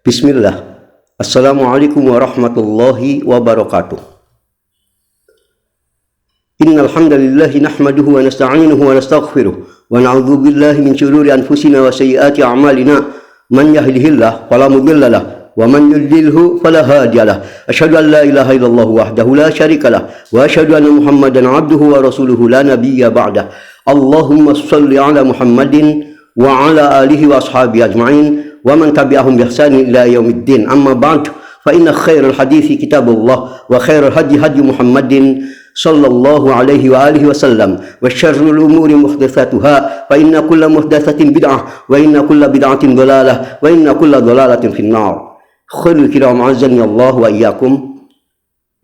Bismillah. Assalamualaikum warahmatullahi wabarakatuh. Innal hamdalillah nahmaduhu wa nasta'inuhu wa nastaghfiruh wa na'udzu billahi min shururi anfusina wa sayyiati a'malina. Man yahdihillahu fala mudilla lahu wa man yudlilhu fala hadiya lahu. Asyhadu an la ilaha illallah wahdahu la syarika lahu wa asyhadu anna Muhammadan 'abduhu wa rasuluhu la nabiyya ba'dah. Allahumma shalli 'ala Muhammadin wa 'ala alihi wa ashabihi ajma'in wa man tabi'ahum bi ihsanin ila yaumiddin. Amma ba'd, fa inna khairal hadithi kitabullah wa khairal hadi Muhammadin sallallahu alaihi wa alihi wasallam wa syarrul umuri muhdatsatuha fa inna kulla muhdatsatin bid'ah wa inna kulla bid'atin dhalalah wa inna kulla dhalalatin finnar. Khairul kiram azani Allah wa iyyakum.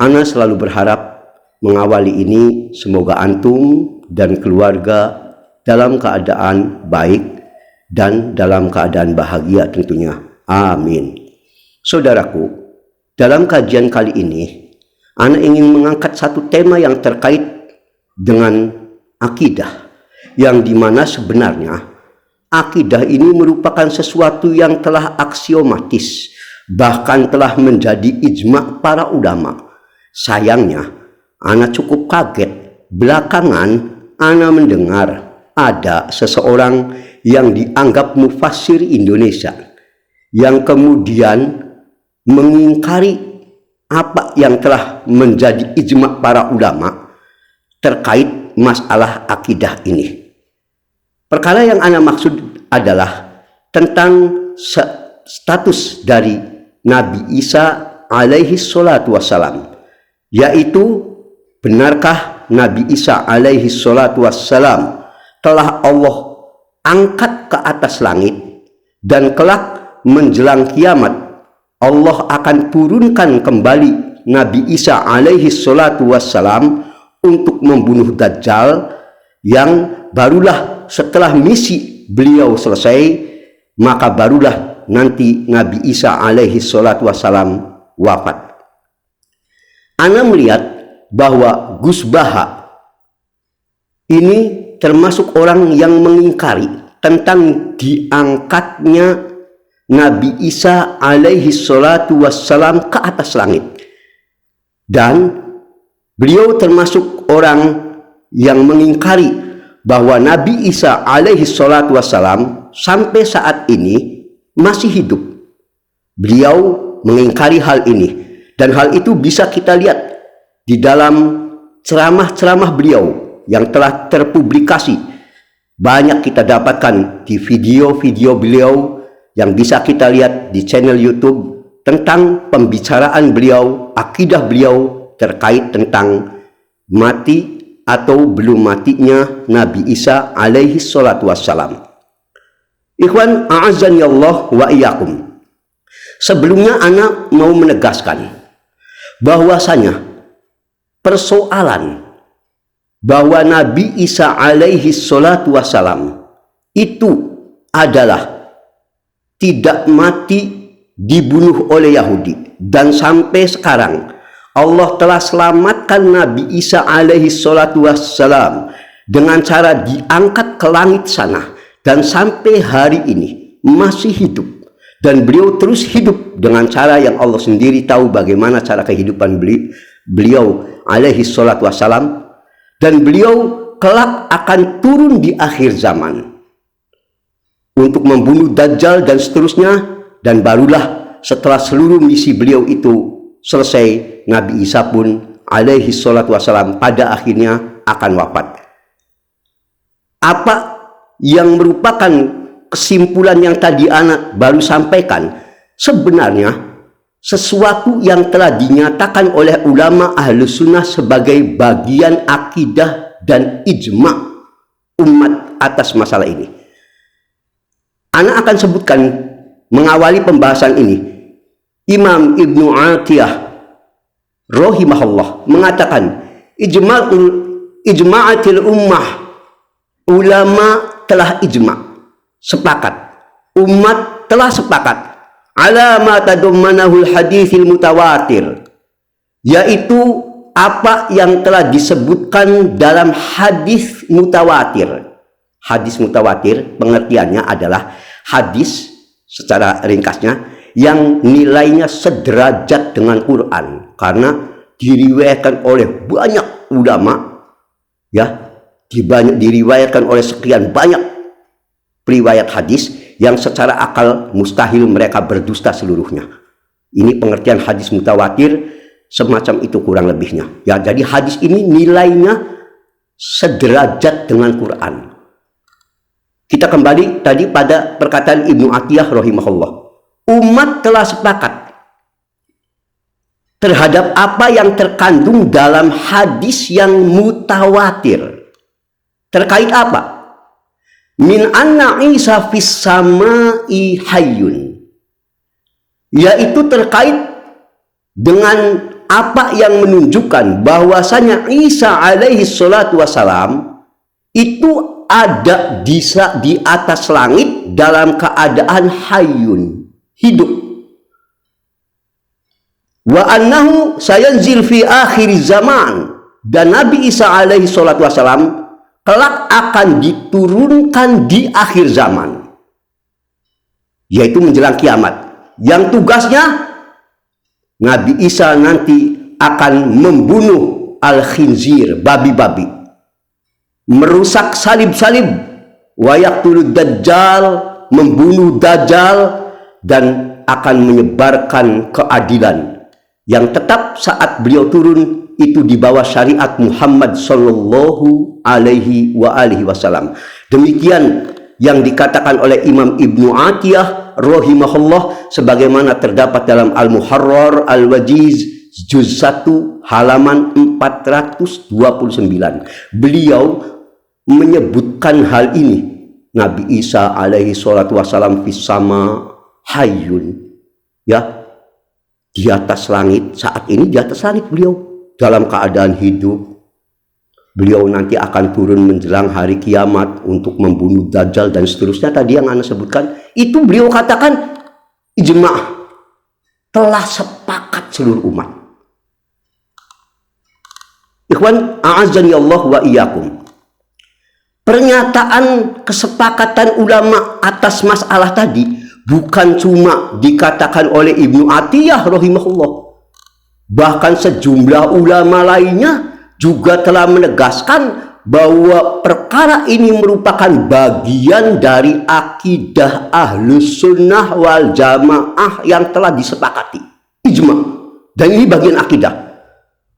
Ana selalu berharap mengawali ini semoga antum dan keluarga dalam keadaan baik dan dalam keadaan bahagia tentunya. Amin. Saudaraku, dalam kajian kali ini, Ana ingin mengangkat satu tema yang terkait dengan akidah, yang dimana sebenarnya akidah ini merupakan sesuatu yang telah aksiomatis, bahkan telah menjadi ijma' para ulama. Sayangnya, Ana cukup kaget belakangan Ana mendengar ada seseorang yang dianggap mufassir Indonesia yang kemudian mengingkari apa yang telah menjadi ijma' para ulama terkait masalah akidah ini. Perkara yang ana maksud adalah tentang status dari Nabi Isa alaihi salatu wassalam, yaitu benarkah Nabi Isa alaihi salatu wassalam telah Allah angkat ke atas langit dan kelak menjelang kiamat Allah akan turunkan kembali Nabi Isa alaihi salatu wassalam untuk membunuh Dajjal, yang barulah setelah misi beliau selesai maka barulah nanti Nabi Isa alaihi salatu wassalam wafat. Ana melihat bahwa Gus Baha ini termasuk orang yang mengingkari tentang diangkatnya Nabi Isa alaihi salatu wassalam ke atas langit. Dan beliau termasuk orang yang mengingkari bahwa Nabi Isa alaihi salatu wassalam sampai saat ini masih hidup. Beliau mengingkari hal ini, dan hal itu bisa kita lihat di dalam ceramah-ceramah beliau yang telah terpublikasi. Banyak kita dapatkan di video-video beliau yang bisa kita lihat di channel YouTube tentang pembicaraan beliau, akidah beliau terkait tentang mati atau belum matinya Nabi Isa alaihi salatu wassalam. Ikhwan a'azzani Allah wa iyyakum. Sebelumnya ana mau menegaskan bahwasanya persoalan bahwa Nabi Isa alaihi salatu wassalam itu adalah tidak mati, dibunuh oleh Yahudi, dan sampai sekarang Allah telah selamatkan Nabi Isa alaihi salatu wassalam dengan cara diangkat ke langit sana, dan sampai hari ini masih hidup, dan beliau terus hidup dengan cara yang Allah sendiri tahu bagaimana cara kehidupan beliau alaihi salatu wassalam. Dan beliau kelak akan turun di akhir zaman untuk membunuh Dajjal dan seterusnya, dan barulah setelah seluruh misi beliau itu selesai, Nabi Isa pun alaihi salatu wassalam pada akhirnya akan wafat. Apa yang merupakan kesimpulan yang tadi anak baru sampaikan sebenarnya sesuatu yang telah dinyatakan oleh ulama Ahlus Sunnah sebagai bagian akidah dan ijma' umat atas masalah ini. Ana akan sebutkan mengawali pembahasan ini. Imam Ibnu Atiyah rahimahullah mengatakan ijma'atil ummah, ulama telah ijma', sepakat, umat telah sepakat ala ma tadammanahul haditsil mutawatir, yaitu apa yang telah disebutkan dalam hadis mutawatir. Hadis mutawatir pengertiannya adalah hadis secara ringkasnya yang nilainya sederajat dengan Quran, karena diriwayatkan oleh banyak ulama, ya, diriwayatkan oleh sekian banyak riwayat hadis yang secara akal mustahil mereka berdusta seluruhnya. Ini pengertian hadis mutawatir, semacam itu kurang lebihnya. Ya, jadi hadis ini nilainya sederajat dengan Quran. Kita kembali tadi pada perkataan Ibnu Atiyah rahimahullah. Umat telah sepakat terhadap apa yang terkandung dalam hadis yang mutawatir. Terkait apa? Min anna Isa fis sama'i hayyun. Yaitu terkait dengan apa yang menunjukkan bahwasanya Isa alaihi salatu wassalam itu ada di atas langit dalam keadaan hayyun, hidup. Wa annahu sayanzil fi akhir zaman, dan Nabi Isa alaihi salatu wassalam kelak akan diturunkan di akhir zaman, yaitu menjelang kiamat, yang tugasnya Nabi Isa nanti akan membunuh al-khinzir, babi-babi, merusak salib-salib, wa yaqtulud dajjal, membunuh dajjal, dan akan menyebarkan keadilan yang tetap saat beliau turun itu di bawah syariat Muhammad sallallahu alaihi wasallam. Demikian yang dikatakan oleh Imam Ibnu Atiyah rahimahullah, sebagaimana terdapat dalam Al-Muharrar Al-Wajiz juz 1 halaman 429. Beliau menyebutkan hal ini, Nabi Isa alaihi salatu wassalam fis sama hayyun, ya, di atas langit. Saat ini di atas langit beliau dalam keadaan hidup. Beliau nanti akan turun menjelang hari kiamat untuk membunuh Dajjal dan seterusnya tadi yang Anda sebutkan. Itu beliau katakan ijma', telah sepakat seluruh umat. Ikhwan a'azzani Allah wa iyyakum. Pernyataan kesepakatan ulama atas masalah tadi bukan cuma dikatakan oleh Ibnu Atiyah rahimahullah. Bahkan sejumlah ulama lainnya juga telah menegaskan bahwa perkara ini merupakan bagian dari akidah Ahlus Sunnah wal Jamaah yang telah disepakati, ijma. Dan ini bagian akidah.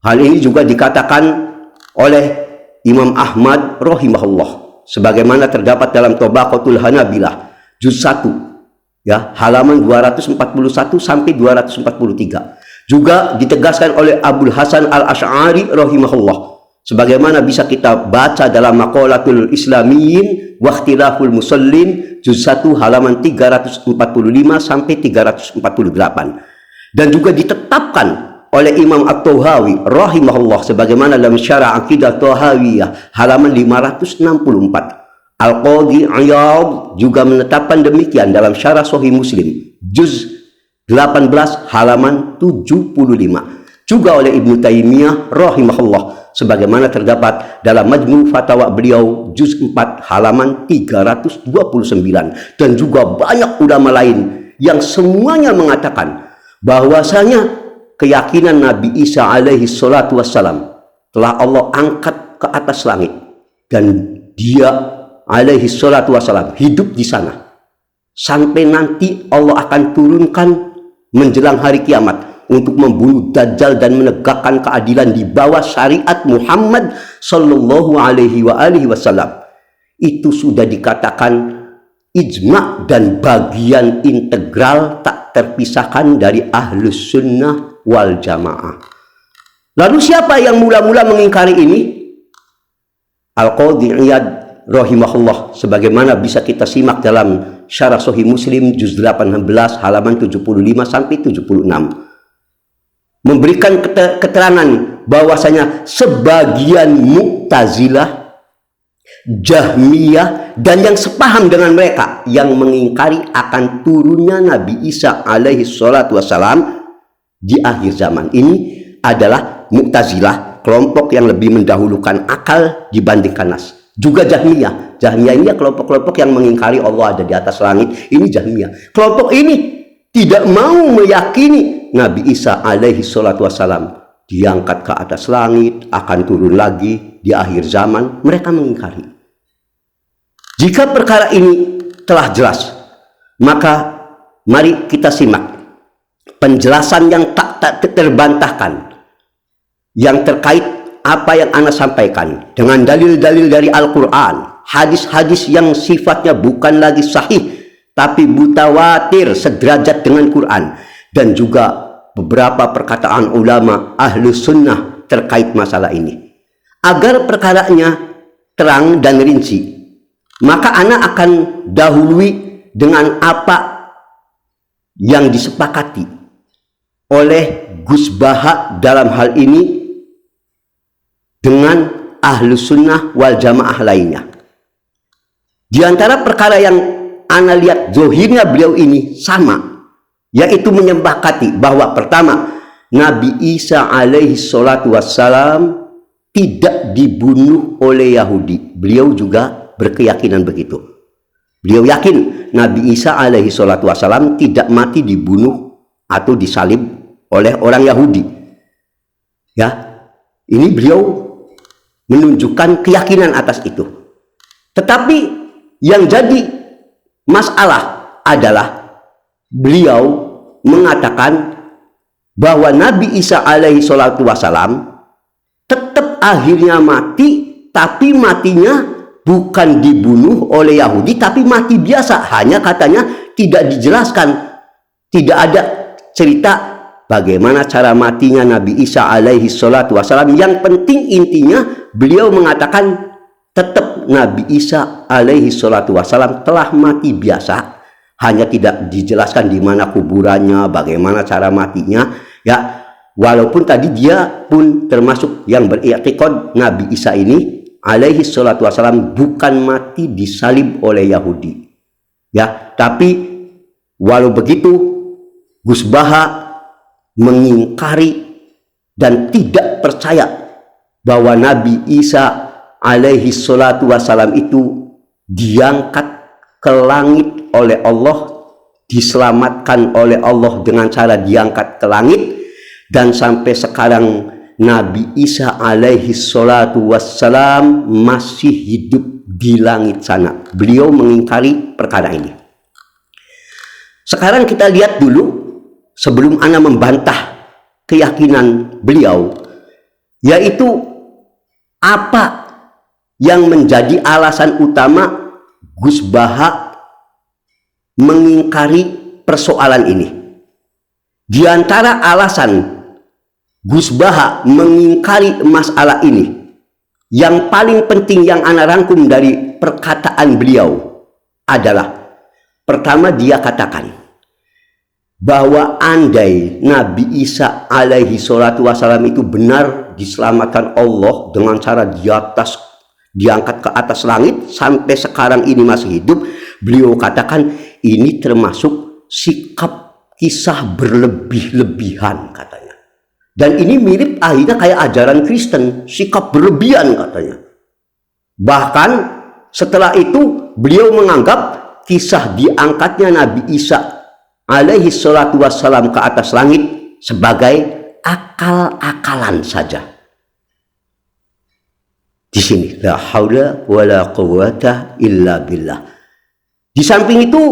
Hal ini juga dikatakan oleh Imam Ahmad rahimahullah, sebagaimana terdapat dalam Tabaqatul Hanabilah juz 1, ya, halaman 241 sampai 243. Juga ditegaskan oleh Abul Hasan Al-Asy'ari rahimahullah, sebagaimana bisa kita baca dalam Maqalatul Islamiyyin wa Ikhtilaful Musallin juz 1 halaman 345 sampai 348. Dan juga ditetapkan oleh Imam At-Tahawi rahimahullah, sebagaimana dalam Syarah Aqidah Tahawiyah halaman 564. Al-Qadhi Iyad juga menetapkan demikian dalam Syarah Sahih Muslim juz 18 halaman 75. Juga oleh Ibnu Taimiyah rahimahullah, sebagaimana terdapat dalam Majmu' Fatawa beliau juz 4 halaman 329. Dan juga banyak ulama lain yang semuanya mengatakan bahwasanya keyakinan Nabi Isa alaihi salatu wassalam telah Allah angkat ke atas langit, dan dia alaihi salatu wassalam hidup di sana sampai nanti Allah akan turunkan menjelang hari kiamat untuk membunuh Dajjal dan menegakkan keadilan di bawah syariat Muhammad sallallahu alaihi wasallam. Itu sudah dikatakan ijma' dan bagian integral tak terpisahkan dari Ahlus Sunnah wal Jamaah. Lalu siapa yang mula-mula mengingkari ini? Al-Qadhi Iyad rahimahullah, sebagaimana bisa kita simak dalam Syarah Sahih Muslim juz 18 halaman 75 sampai 76, memberikan keterangan bahwasanya sebagian Mu'tazilah, Jahmiyah, dan yang sepaham dengan mereka yang mengingkari akan turunnya Nabi Isa alaihi salatu wassalam di akhir zaman. Ini adalah Mu'tazilah, kelompok yang lebih mendahulukan akal dibandingkan nas. Juga Jahmiyah ini kelompok-kelompok yang mengingkari Allah ada di atas langit. Ini Jahmiyah. Kelompok ini tidak mau meyakini Nabi Isa alaihi salatu wassalam diangkat ke atas langit, akan turun lagi di akhir zaman. Mereka mengingkari. Jika perkara ini telah jelas, maka mari kita simak penjelasan yang tak terbantahkan yang terkait apa yang Ana sampaikan dengan dalil-dalil dari Al-Quran, hadis-hadis yang sifatnya bukan lagi sahih tapi mutawatir sederajat dengan Quran, dan juga beberapa perkataan ulama ahlu sunnah terkait masalah ini. Agar perkaranya terang dan rinci, maka Ana akan dahului dengan apa yang disepakati oleh Gus Baha dalam hal ini dengan ahlu sunnah wal jamaah lainnya. Di antara perkara yang Ana lihat zohirnya beliau ini sama, yaitu menyepakati bahwa pertama, Nabi Isa alaihi salatu wassalam tidak dibunuh oleh Yahudi. Beliau juga berkeyakinan begitu. Beliau yakin Nabi Isa alaihi salatu wassalam tidak mati dibunuh atau disalib oleh orang Yahudi. Ya, ini beliau menunjukkan keyakinan atas itu. Tetapi yang jadi masalah adalah beliau mengatakan bahwa Nabi Isa alaihi salatu wassalam tetap akhirnya mati, tapi matinya bukan dibunuh oleh Yahudi, tapi mati biasa. Hanya katanya tidak dijelaskan, tidak ada cerita bagaimana cara matinya Nabi Isa alaihi salatu wassalam. Yang penting intinya beliau mengatakan tetap Nabi Isa alaihi salatu wassalam telah mati biasa, hanya tidak dijelaskan di mana kuburannya, bagaimana cara matinya, ya. Walaupun tadi dia pun termasuk yang beriktikad Nabi Isa ini alaihi salatu wassalam bukan mati disalib oleh Yahudi, ya. Tapi walau begitu Gus Baha mengingkari dan tidak percaya bahwa Nabi Isa alaihi salatu wassalam itu diangkat ke langit oleh Allah, diselamatkan oleh Allah dengan cara diangkat ke langit, dan sampai sekarang Nabi Isa alaihi salatu wassalam masih hidup di langit sana. Beliau mengingkari perkara ini. Sekarang kita lihat dulu, sebelum Ana membantah keyakinan beliau, yaitu apa yang menjadi alasan utama Gus Baha mengingkari persoalan ini. Di antara alasan Gus Baha mengingkari masalah ini, yang paling penting yang Ana rangkum dari perkataan beliau adalah, pertama dia katakan bahwa andai Nabi Isa alaihi salatu wassalam itu benar diselamatkan Allah dengan cara di atas, diangkat ke atas langit, sampai sekarang ini masih hidup, beliau katakan ini termasuk sikap kisah berlebih-lebihan katanya. Dan ini mirip akhirnya kayak ajaran Kristen, sikap berlebihan katanya. Bahkan setelah itu beliau menganggap kisah diangkatnya Nabi Isa alaihi salatu wassalam ke atas langit sebagai akal-akalan saja. Di sini la haula wala quwata illa billah. Di samping itu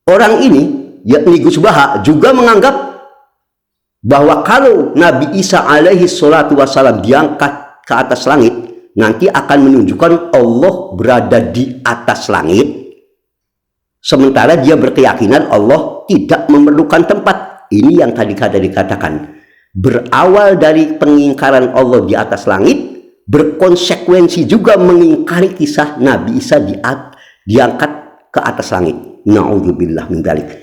orang ini, yakni Gus Baha, juga menganggap bahwa kalau Nabi Isa alaihi salatu wassalam diangkat ke atas langit, nanti akan menunjukkan Allah berada di atas langit, sementara dia berkeyakinan Allah tidak memerlukan tempat. Ini yang tadi dikatakan, berawal dari pengingkaran Allah di atas langit, berkonsekuensi juga mengingkari kisah Nabi Isa diangkat ke atas langit. Na'udzubillah min dzalik.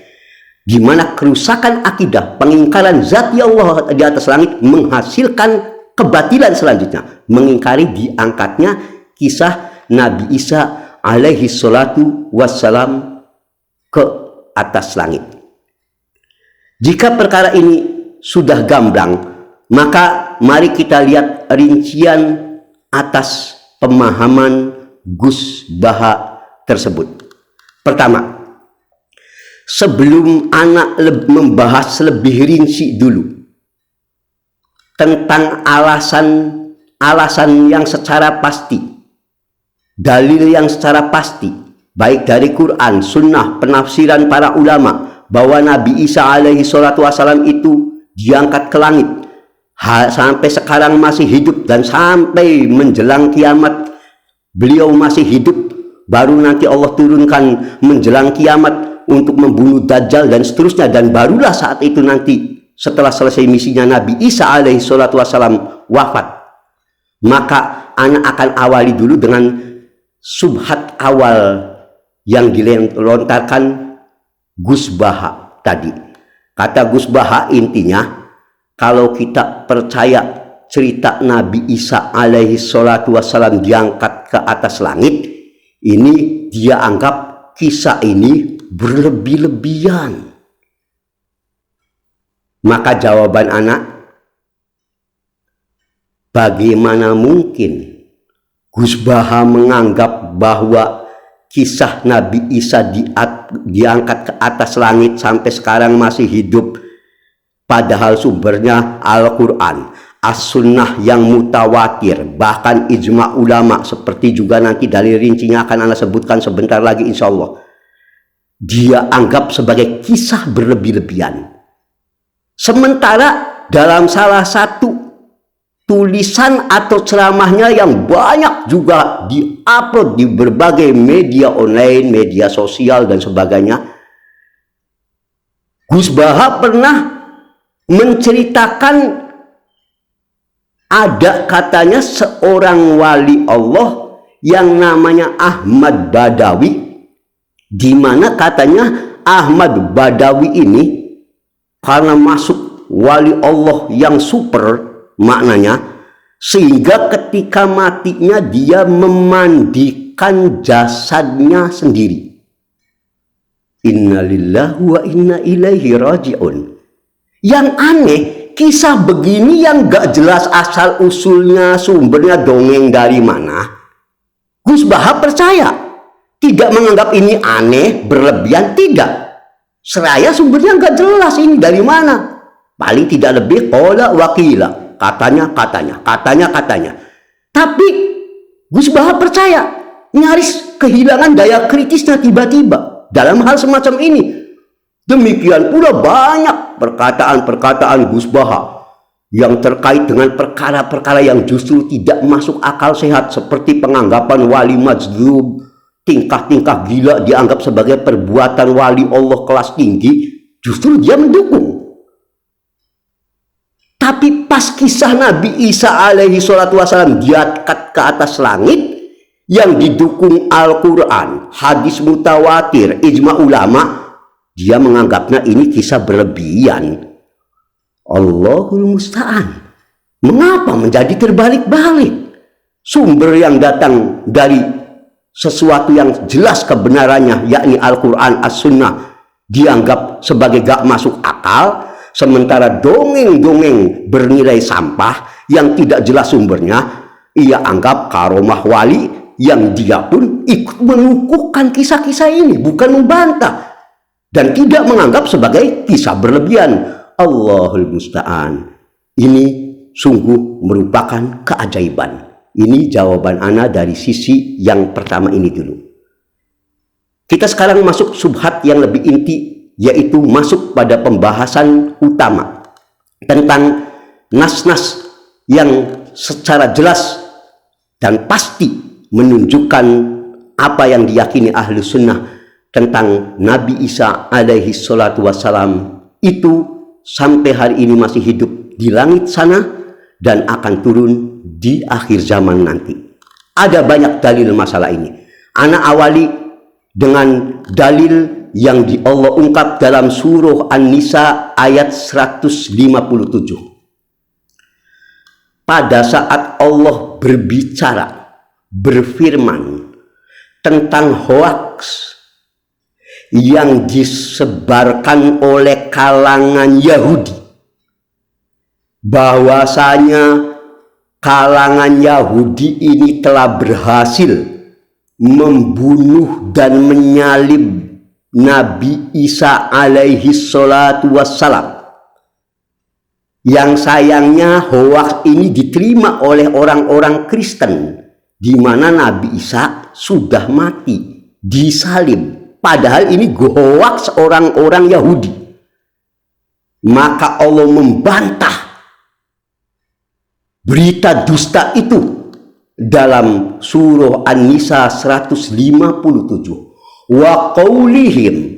Di mana kerusakan akidah, pengingkaran zat Allah di atas langit menghasilkan kebatilan selanjutnya, mengingkari diangkatnya kisah Nabi Isa alaihi salatu wassalam ke atas langit. Jika perkara ini sudah gamblang, maka mari kita lihat rincian atas pemahaman Gus Baha tersebut. Pertama, sebelum anak membahas lebih rinci dulu tentang alasan yang secara pasti, dalil yang secara pasti, baik dari Quran, Sunnah, penafsiran para ulama, bahwa Nabi Isa alaihi salatu wassalam itu diangkat ke langit, sampai sekarang masih hidup, dan sampai menjelang kiamat beliau masih hidup, baru nanti Allah turunkan menjelang kiamat untuk membunuh Dajjal dan seterusnya, dan barulah saat itu nanti setelah selesai misinya Nabi Isa alaihi salatu wassalam wafat. Maka anak akan awali dulu dengan subhat awal yang dilontarkan Gus Baha tadi. Kata Gus Baha intinya, kalau kita percaya cerita Nabi Isa alaihi salatu wassalam diangkat ke atas langit, ini dia anggap kisah ini berlebih-lebihan. Maka jawaban anak, bagaimana mungkin Gus Baha menganggap bahwa kisah Nabi Isa diangkat ke atas langit sampai sekarang masih hidup, padahal sumbernya Al-Quran, As-Sunnah yang mutawatir, bahkan ijma ulama, seperti juga nanti dalil rincinya akan Anda sebutkan sebentar lagi insya Allah. Dia anggap sebagai kisah berlebih-lebihan. Sementara dalam salah satu tulisan atau ceramahnya yang banyak juga diupload di berbagai media online, media sosial dan sebagainya, Gus Baha pernah menceritakan ada katanya seorang wali Allah yang namanya Ahmad Badawi, di mana katanya Ahmad Badawi ini karena masuk wali Allah yang super maknanya, sehingga ketika matinya dia memandikan jasadnya sendiri. Innalillahi wa inna ilaihi raji'un. Yang aneh, kisah begini yang gak jelas asal usulnya, sumbernya, dongeng dari mana, Gus Baha percaya, tidak menganggap ini aneh, berlebihan, tidak. Seraya sumbernya gak jelas ini dari mana. Paling tidak lebih qala wakila, katanya. Tapi Gus Baha percaya, nyaris kehilangan daya kritisnya tiba-tiba dalam hal semacam ini. Demikian pula banyak perkataan-perkataan Gus Baha yang terkait dengan perkara-perkara yang justru tidak masuk akal sehat, seperti penganggapan wali majdzub, tingkah-tingkah gila dianggap sebagai perbuatan wali Allah kelas tinggi, justru dia mendukung. Tapi pas kisah Nabi Isa alaihi salatu wassalam diangkat ke atas langit yang didukung Al-Quran, hadis mutawatir, ijma ulama, dia menganggapnya ini kisah berlebihan. Allahul musta'an. Mengapa menjadi terbalik-balik? Sumber yang datang dari sesuatu yang jelas kebenarannya, yakni Al-Quran, As-Sunnah, dianggap sebagai gak masuk akal, sementara dongeng-dongeng bernilai sampah yang tidak jelas sumbernya, ia anggap karomah wali yang dia pun ikut mengukuhkan kisah-kisah ini, bukan membantah, dan tidak menganggap sebagai kisah berlebihan. Allahul musta'an. Ini sungguh merupakan keajaiban. Ini jawaban ana dari sisi yang pertama ini dulu. Kita sekarang masuk subhat yang lebih inti, yaitu masuk pada pembahasan utama tentang nas-nas yang secara jelas dan pasti menunjukkan apa yang diyakini ahlu sunnah tentang Nabi Isa alaihi salatu wassalam itu sampai hari ini masih hidup di langit sana dan akan turun di akhir zaman nanti. Ada banyak dalil masalah ini. Ana awali dengan dalil yang Allah ungkap dalam surah An-Nisa ayat 157. Pada saat Allah berbicara, berfirman tentang hoaks yang disebarkan oleh kalangan Yahudi, bahwasanya kalangan Yahudi ini telah berhasil membunuh dan menyalib Nabi Isa alaihi salatu wassalam. Yang sayangnya hoaks ini diterima oleh orang-orang Kristen, di mana Nabi Isa sudah mati, disalib. Padahal ini hoaks orang-orang Yahudi. Maka Allah membantah berita dusta itu dalam surah An-Nisa 157. Wa qaulihim,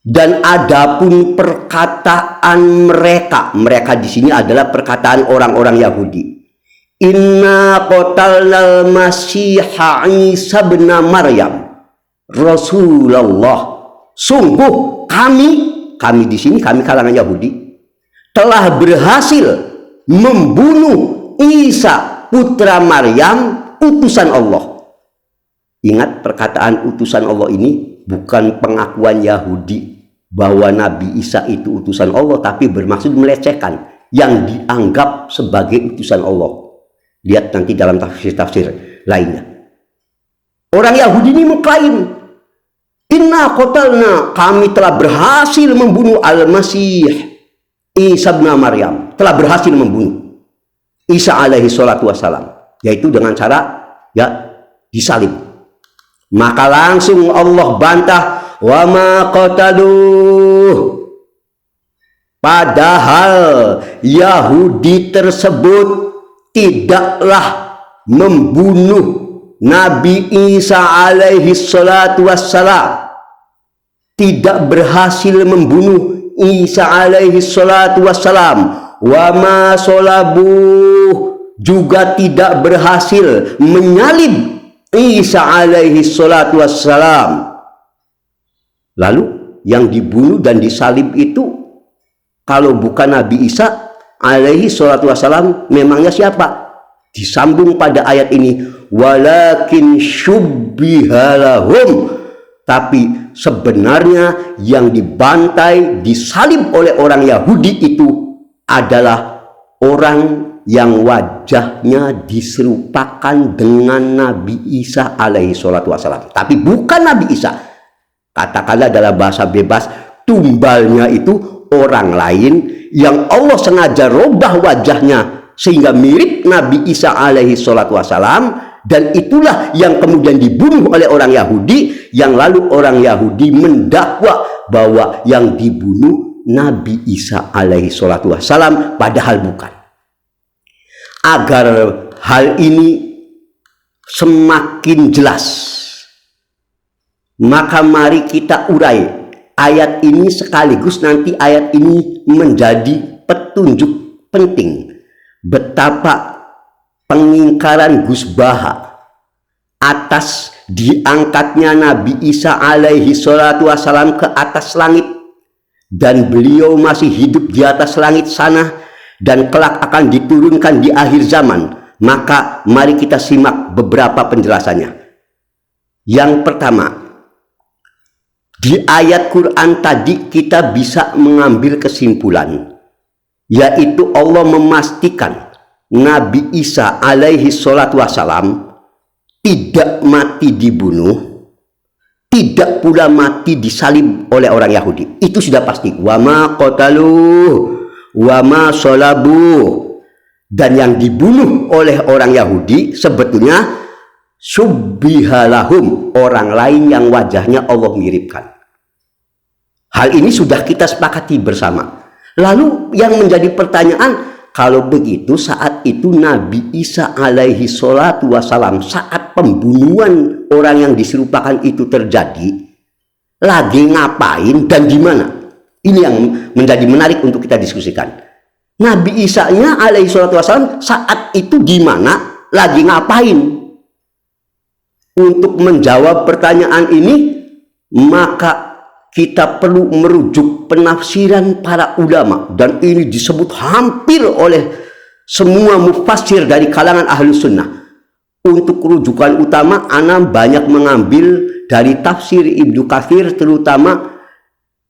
dan adapun perkataan mereka di sini adalah perkataan orang-orang Yahudi. Inna qatalnal Masiha Isa bin Maryam Rasulullah. Sungguh kami di sini, kami kalangan Yahudi, telah berhasil membunuh Isa putra Maryam, utusan Allah. Ingat, perkataan utusan Allah ini bukan pengakuan Yahudi bahwa Nabi Isa itu utusan Allah, tapi bermaksud melecehkan yang dianggap sebagai utusan Allah. Lihat nanti dalam tafsir-tafsir lainnya. Orang Yahudi ini mengklaim, inna qatalna, kami telah berhasil membunuh Al-Masih Isa bin Maryam, telah berhasil membunuh Isa alaihi salatu wassalam, yaitu dengan cara disalib. Maka langsung Allah bantah, wa ma qataluh, padahal Yahudi tersebut tidaklah membunuh Nabi Isa alaihi salatu wassalam, tidak berhasil membunuh Isa alaihi salatu wassalam. Wa ma sholabuh, juga tidak berhasil menyalib Isa alaihi salatu wassalam. Lalu yang dibunuh dan disalib itu kalau bukan Nabi Isa alaihi salatu wassalam, memangnya siapa? Disambung pada ayat ini, walakin syubbihalahum, tapi sebenarnya yang dibantai, disalib oleh orang Yahudi itu adalah orang yang wajahnya diserupakan dengan Nabi Isa alaihi salatu wassalam, tapi bukan Nabi Isa. Katakanlah dalam bahasa bebas, tumbalnya itu orang lain yang Allah sengaja robah wajahnya sehingga mirip Nabi Isa alaihi salatu wassalam, dan itulah yang kemudian dibunuh oleh orang Yahudi, yang lalu orang Yahudi mendakwa bahwa yang dibunuh Nabi Isa alaihi salatu wassalam, padahal bukan. Agar hal ini semakin jelas, maka mari kita urai ayat ini sekaligus nanti ayat ini menjadi petunjuk penting betapa pengingkaran Gus Baha atas diangkatnya Nabi Isa alaihi salatu wassalam ke atas langit, dan beliau masih hidup di atas langit sana dan kelak akan diturunkan di akhir zaman. Maka mari kita simak beberapa penjelasannya. Yang pertama, di ayat Quran tadi kita bisa mengambil kesimpulan, yaitu Allah memastikan Nabi Isa alaihi salatu wassalam tidak mati dibunuh, tidak pula mati disalib oleh orang Yahudi. Itu sudah pasti. Wa ma qataluh wa ma sholabuh, dan yang dibunuh oleh orang Yahudi sebetulnya syubbihalahum, orang lain yang wajahnya Allah miripkan. Hal ini sudah kita sepakati bersama. Lalu yang menjadi pertanyaan, kalau begitu saat itu Nabi Isa alaihi salatu wassalam, saat pembunuhan orang yang diserupakan itu terjadi, lagi ngapain dan di mana? Ini yang menjadi menarik untuk kita diskusikan. Nabi Isa-nya alaihi salatu wassalam saat itu di mana, lagi ngapain? Untuk menjawab pertanyaan ini, maka kita perlu merujuk penafsiran para ulama, dan ini disebut hampir oleh semua mufassir dari kalangan ahlu sunnah. Untuk rujukan utama, ana banyak mengambil dari tafsir Ibnu Katsir, terutama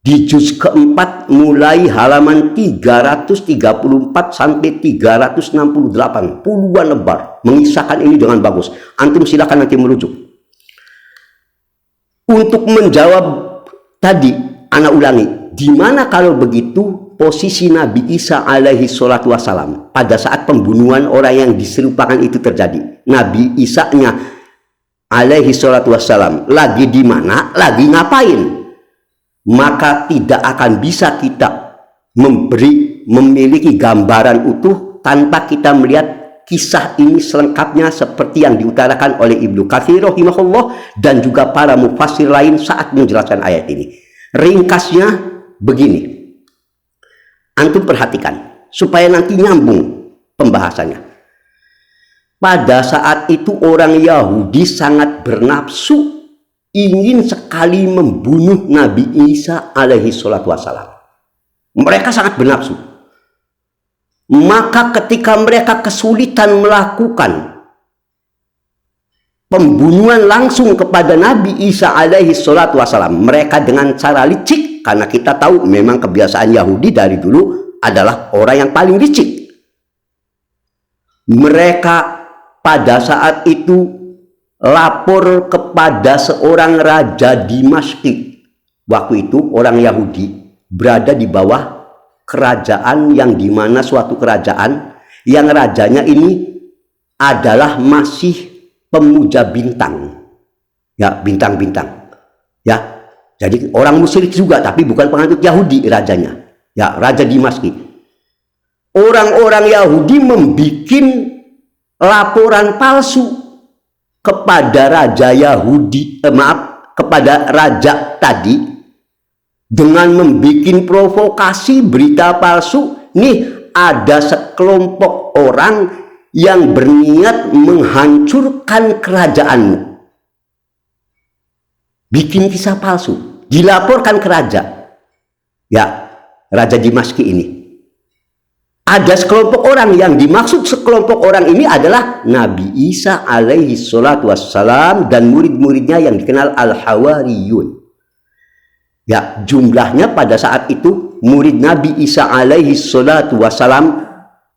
di juz keempat mulai halaman 334 sampai 368, puluhan lembar mengisahkan ini dengan bagus. Antum silakan nanti merujuk. Untuk menjawab tadi anak ulangi, di mana kalau begitu posisi Nabi Isa alaihi salatu wassalam pada saat pembunuhan orang yang diserupakan itu terjadi? Nabi Isa-nya alaihi salatu wassalam lagi di mana, lagi ngapain? Maka tidak akan bisa kita memiliki gambaran utuh tanpa kita melihat kisah ini selengkapnya seperti yang diutarakan oleh Ibnu Katsir rahimahullah dan juga para mufassir lain saat menjelaskan ayat ini. Ringkasnya begini, antum perhatikan supaya nanti nyambung pembahasannya. Pada saat itu orang Yahudi sangat bernafsu, ingin sekali membunuh Nabi Isa alaihi salatu wassalam. Mereka sangat bernafsu. Maka ketika mereka kesulitan melakukan pembunuhan langsung kepada Nabi Isa alaihi salatu wassalam, mereka dengan cara licik, karena kita tahu memang kebiasaan Yahudi dari dulu adalah orang yang paling licik. Mereka pada saat itu lapor kepada seorang raja di Damaskus. Waktu itu orang Yahudi berada di bawah kerajaan yang dimana suatu kerajaan yang rajanya ini adalah masih pemuja bintang, ya, bintang-bintang, ya. Jadi orang musyrik juga, tapi bukan penganut Yahudi rajanya, ya, raja di Damaskus. Orang-orang Yahudi membuat laporan palsu kepada raja Yahudi, kepada raja tadi, dengan membuat provokasi berita palsu. Nih ada sekelompok orang yang berniat menghancurkan kerajaanmu. Bikin kisah palsu, dilaporkan ke raja, ya, raja Damaskus ini. Ada sekelompok orang yang dimaksud sekelompok orang ini adalah Nabi Isa alaihi salatu wassalam dan murid-muridnya yang dikenal Al-Hawariyun. Ya, jumlahnya pada saat itu murid Nabi Isa alaihi salatu wassalam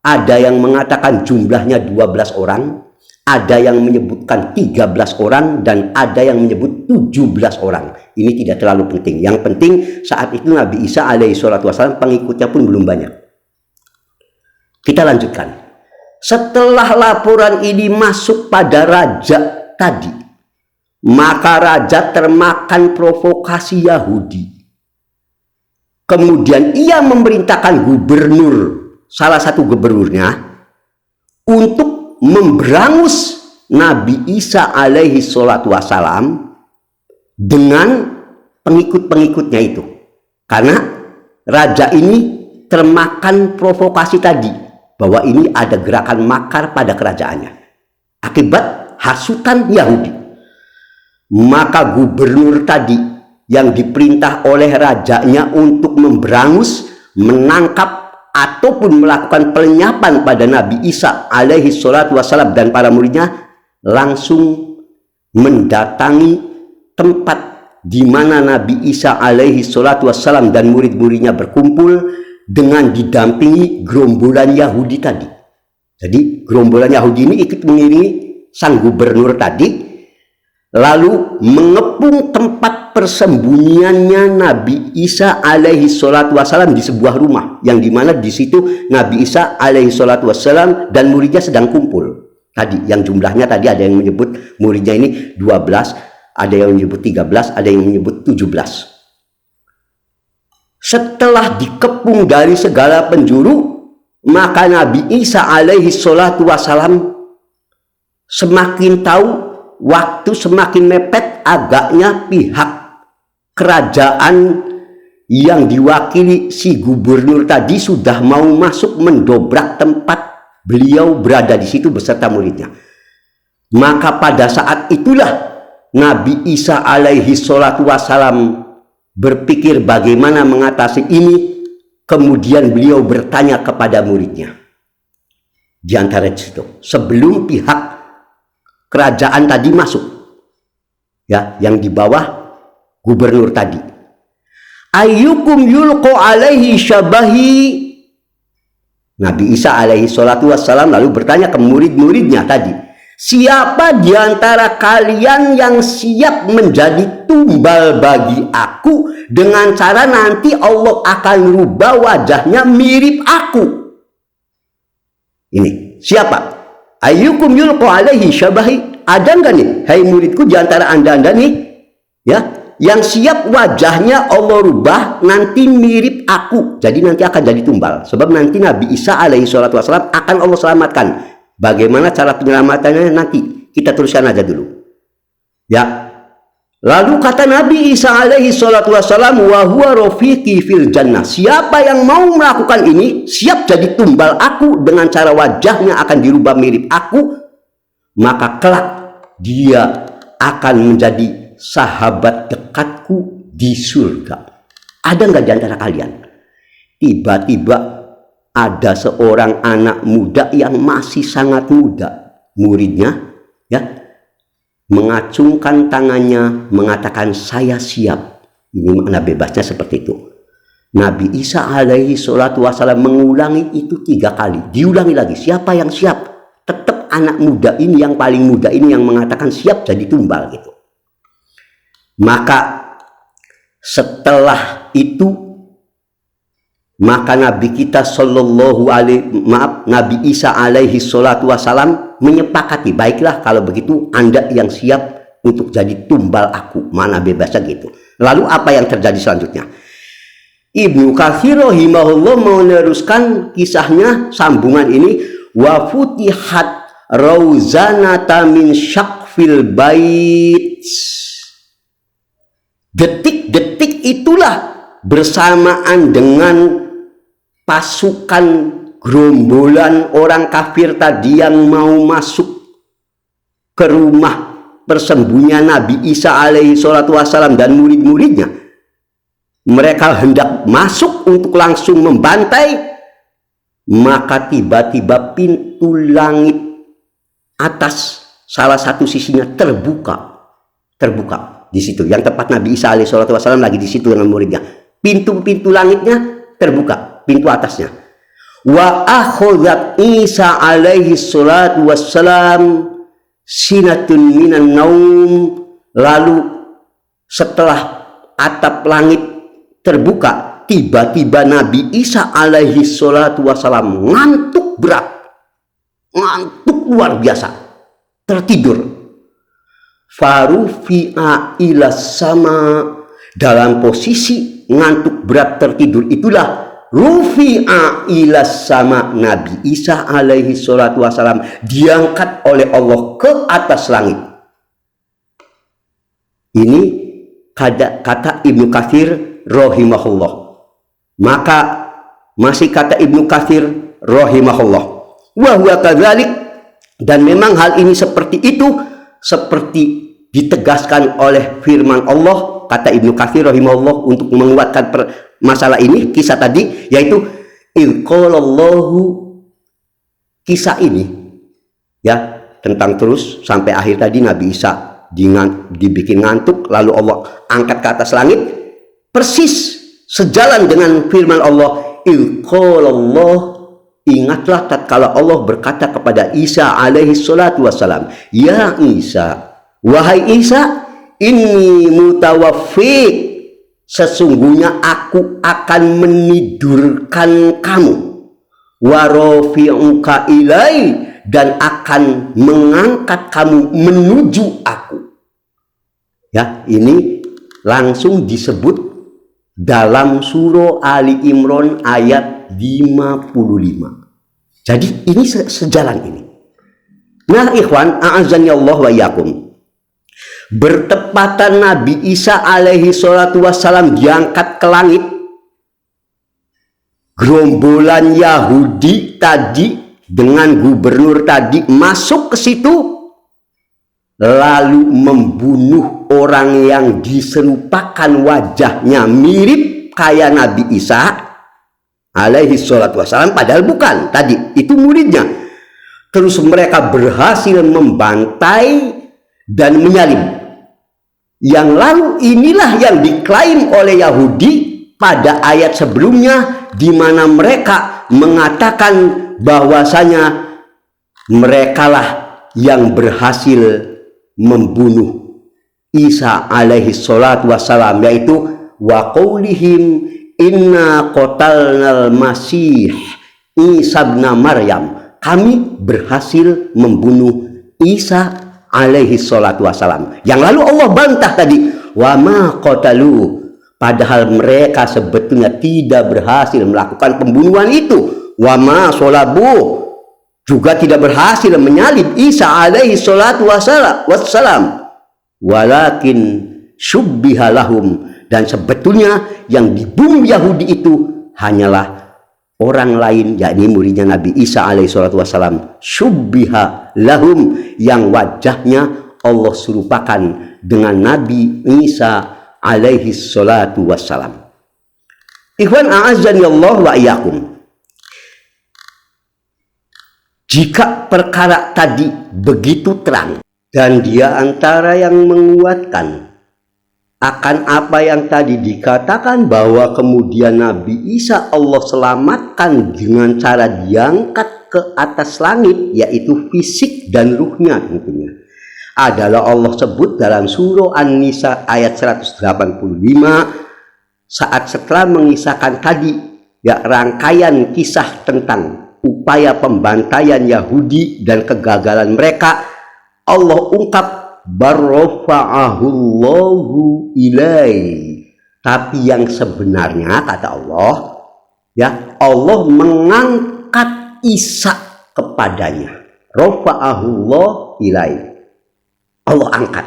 ada yang mengatakan jumlahnya 12 orang, ada yang menyebutkan 13 orang, dan ada yang menyebut 17 orang. Ini tidak terlalu penting. Yang penting saat itu Nabi Isa alaihi salatu wassalam pengikutnya pun belum banyak. Kita lanjutkan. Setelah laporan ini masuk pada raja tadi, maka raja termakan provokasi Yahudi. Kemudian ia memerintahkan gubernur, salah satu gubernurnya, untuk memberangus Nabi Isa alaihi salatu wassalam dengan pengikut-pengikutnya itu. Karena raja ini termakan provokasi tadi, bahwa ini ada gerakan makar pada kerajaannya akibat hasutan Yahudi. Maka gubernur tadi yang diperintah oleh rajanya untuk memberangus, menangkap ataupun melakukan pelenyapan pada Nabi Isa alaihi salatu wassalam dan para muridnya, langsung mendatangi tempat di mana Nabi Isa alaihi salatu wassalam dan murid-muridnya berkumpul dengan didampingi gerombolan Yahudi tadi. Jadi gerombolan Yahudi ini ikut mengiringi sang gubernur tadi, lalu mengepung tempat persembunyiannya Nabi Isa alaihi salatu wassalam di sebuah rumah, yang dimana di situ Nabi Isa alaihi salatu wassalam dan muridnya sedang kumpul. Tadi yang jumlahnya tadi ada yang menyebut muridnya ini 12, ada yang menyebut 13, ada yang menyebut 17. Setelah dikepung dari segala penjuru, maka Nabi Isa alaihi salatu wassalam semakin tahu waktu semakin mepet, agaknya pihak kerajaan yang diwakili si gubernur tadi sudah mau masuk mendobrak tempat beliau berada di situ beserta muridnya. Maka pada saat itulah Nabi Isa alaihi salatu wassalam berpikir bagaimana mengatasi ini. Kemudian beliau bertanya kepada muridnya. Di antara itu, sebelum pihak kerajaan tadi masuk, ya, yang di bawah gubernur tadi, ayyukum yulqu alaihi syabahi. Nabi Isa alaihi salatu wassalam lalu bertanya ke murid-muridnya tadi, siapa di antara kalian yang siap menjadi tumbal bagi aku aku dengan cara nanti Allah akan rubah wajahnya mirip aku. Ini siapa? Ayyukum yulqa alaihi syabahi. Ada enggak nih, hai muridku, di antara anda nih, ya, yang siap wajahnya Allah rubah nanti mirip aku, jadi nanti akan jadi tumbal. Sebab nanti Nabi Isa alaihi salatu wassalam akan Allah selamatkan. Bagaimana cara penyelamatannya nanti kita teruskan aja dulu, ya. Lalu kata Nabi Isa alaihi salatu wassalam, wa huwa rafiqi fil jannah. Siapa yang mau melakukan ini, siap jadi tumbal aku dengan cara wajahnya akan dirubah mirip aku, maka kelak dia akan menjadi sahabat dekatku di surga. Ada nggak di antara kalian tiba-tiba ada seorang anak muda yang masih sangat muda, muridnya, ya, mengacungkan tangannya mengatakan saya siap. Ini makna bebasnya seperti itu. Nabi Isa alaihi salatu wassalam mengulangi itu 3 kali, diulangi lagi, siapa yang siap? Tetap anak muda ini, yang paling muda ini yang mengatakan siap jadi tumbal gitu. Maka setelah itu, maka Nabi kita Nabi Isa alaihi salatu wassalam menyepakati, baiklah kalau begitu Anda yang siap untuk jadi tumbal aku, mana bebasnya gitu. Lalu apa yang terjadi selanjutnya? Ibnu Katsir rahimahullah meneruskan kisahnya, sambungan ini, wa futihat rauzanata min syaqfil bait. Detik-detik itulah bersamaan dengan pasukan gerombolan orang kafir tadi yang mau masuk ke rumah persembunyian Nabi Isa alaihi salatu wassalam dan murid-muridnya. Mereka hendak masuk untuk langsung membantai, maka tiba-tiba pintu langit atas salah satu sisinya terbuka di situ, yang tempat Nabi Isa alaihi salatu wassalam lagi di situ dengan muridnya. Pintu langitnya terbuka, pintu atasnya. Wa akhadhat Isa alaihi salatu wassalam sinatun minan naum. Lalu setelah atap langit terbuka, tiba-tiba Nabi Isa alaihi salatu wassalam ngantuk berat, ngantuk luar biasa, tertidur. Farufi'a ila sama, dalam posisi ngantuk berat tertidur itulah rufi'a ila sama, Nabi Isa alaihi salatu wassalam diangkat oleh Allah ke atas langit. Ini kata Ibnu Katsir rahimahullah. Maka masih kata Ibnu Katsir rahimahullah, wa huwa kadzalik, dan memang hal ini seperti itu, seperti ditegaskan oleh firman Allah, kata Ibnu Katsir rahimahullah untuk menguatkan masalah ini, kisah tadi, yaitu ilqalallahu, kisah ini, ya, tentang terus sampai akhir tadi Nabi Isa dibikin ngantuk, lalu Allah angkat ke atas langit, persis sejalan dengan firman Allah, ilqalallah, ingatlah tatkala Allah berkata kepada Isa alaihi salatu wassalam, ya Isa, wahai Isa, inni mutawaffik, sesungguhnya aku akan menidurkan kamu, wa rafi'uka ilai, dan akan mengangkat kamu menuju aku. Ya, ini langsung disebut dalam surah Ali Imran ayat 55. Jadi ini sejalan ini. Nah ikhwan, a'azani Allah wa iyyakum, bertepatan Nabi Isa alaihi salatu wassalam diangkat ke langit, gerombolan Yahudi tadi dengan gubernur tadi masuk ke situ, lalu membunuh orang yang diserupakan wajahnya mirip kayak Nabi Isa alaihi salatu wassalam, padahal bukan, tadi itu muridnya. Terus mereka berhasil membantai dan menyalib. Yang lalu inilah yang diklaim oleh Yahudi pada ayat sebelumnya, di mana mereka mengatakan bahwasanya merekalah yang berhasil membunuh Isa alaihi salatu wassalam, yaitu wa qaulihim inna qatalnal masih Isa ibn Maryam, kami berhasil membunuh Isa alaihi salatu wassalam. Yang lalu Allah bantah tadi, wa ma qatalu, padahal mereka sebetulnya tidak berhasil melakukan pembunuhan itu. Wa ma sholabu, juga tidak berhasil menyalib Isa alaihi salatu wassalam. Walakin syubbiha lahum, dan sebetulnya yang dibunuh Yahudi itu hanyalah orang lain, yakni muridnya Nabi Isa alaihi salatu wassalam. Syubbiha lahum, yang wajahnya Allah serupakan dengan Nabi Isa alaihi salatu wassalam. Ikhwan a'azzani Allah wa iyyakum. Jika perkara tadi begitu terang dan dia antara yang menguatkan akan apa yang tadi dikatakan, bahwa kemudian Nabi Isa Allah selamatkan dengan cara diangkat ke atas langit, yaitu fisik dan ruhnya tentunya, adalah Allah sebut dalam surah An-Nisa ayat 185 saat setelah mengisahkan tadi ya rangkaian kisah tentang upaya pembantaian Yahudi dan kegagalan mereka. Allah ungkap barrafa'ahullahu ilai, tapi yang sebenarnya kata Allah ya, Allah mengangkat Isa kepadanya. Rafa'ahullahu ilai, Allah angkat.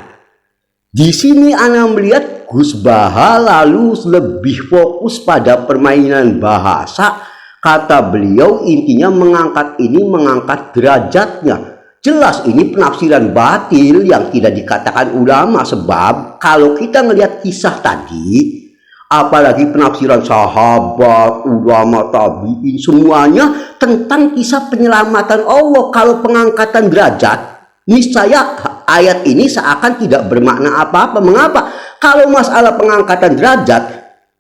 Di sini ana melihat Gus Baha lalu lebih fokus pada permainan bahasa. Kata beliau intinya mengangkat ini mengangkat derajatnya. Jelas ini penafsiran batil yang tidak dikatakan ulama, sebab kalau kita melihat kisah tadi, apalagi penafsiran sahabat, ulama, tabi'in, semuanya tentang kisah penyelamatan Allah. Kalau pengangkatan derajat, niscaya ayat ini seakan tidak bermakna apa-apa. Mengapa? Kalau masalah pengangkatan derajat,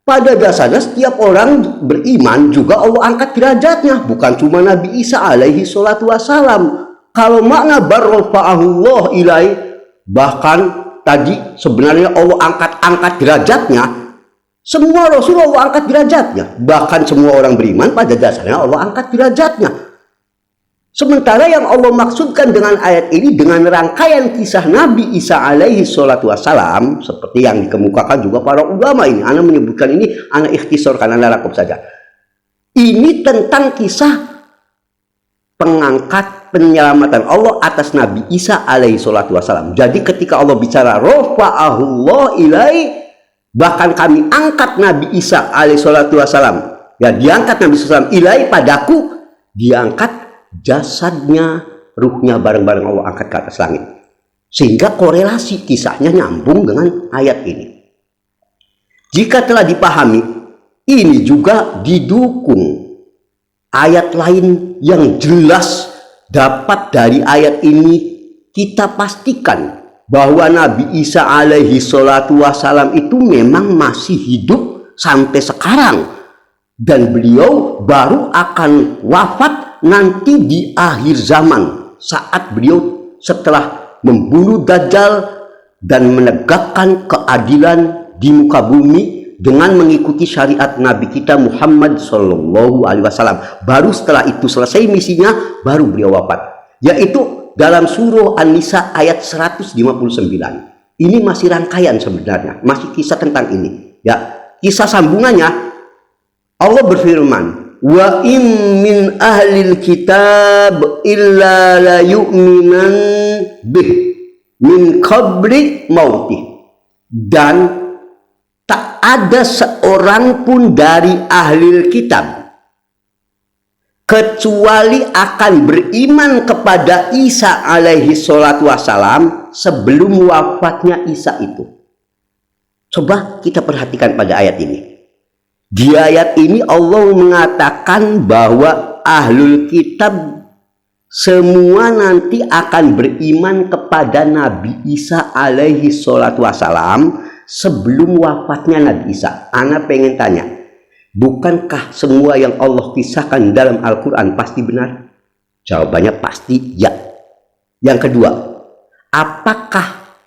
pada dasarnya setiap orang beriman juga Allah angkat derajatnya, bukan cuma Nabi Isa alaihi salatu wassalam. Kalau makna barrafa'ahullah ilai, bahkan tadi sebenarnya Allah angkat derajatnya. Semua Rasul Allah angkat derajatnya, bahkan semua orang beriman pada dasarnya Allah angkat derajatnya. Sementara yang Allah maksudkan dengan ayat ini dengan rangkaian kisah Nabi Isa alaihi salatu wassalam, seperti yang dikemukakan juga para ulama ini. Ana menyebutkan ini, ana ikhtisar karena lakup saja. Ini tentang kisah pengangkat penyelamatan Allah atas Nabi Isa alaihi salatu wassalam. Jadi ketika Allah bicara rafa'ahullah ilai, bahkan kami angkat Nabi Isa alaihi salatu wassalam, ya diangkat Nabi SAW ilai padaku, diangkat jasadnya, ruhnya bareng-bareng Allah angkat ke atas langit. Sehingga korelasi kisahnya nyambung dengan ayat ini. Jika telah dipahami, ini juga didukung ayat lain yang jelas dapat dari ayat ini kita pastikan bahwa Nabi Isa alaihi salatu wassalam itu memang masih hidup sampai sekarang, dan beliau baru akan wafat nanti di akhir zaman, saat beliau setelah membunuh Dajjal dan menegakkan keadilan di muka bumi dengan mengikuti syariat Nabi kita Muhammad Sallallahu Alaihi Wasallam. Baru setelah itu selesai misinya, baru beliau wafat, yaitu dalam surah An-Nisa ayat 159. Ini masih rangkaian sebenarnya, masih kisah tentang ini. Ya, kisah sambungannya Allah berfirman, wa in min ahlil kitab illa la yu'minan bih min qabli mautih, dan tak ada seorang pun dari ahli kitab kecuali akan beriman kepada Isa alaihi salatu wassalam sebelum wafatnya Isa itu. Coba kita perhatikan pada ayat ini. Di ayat ini Allah mengatakan bahwa ahlul kitab semua nanti akan beriman kepada Nabi Isa alaihi salatu wassalam sebelum wafatnya Nabi Isa. Ana pengen tanya, bukankah semua yang Allah kisahkan dalam Al-Quran pasti benar? Jawabannya pasti ya. Yang kedua, apakah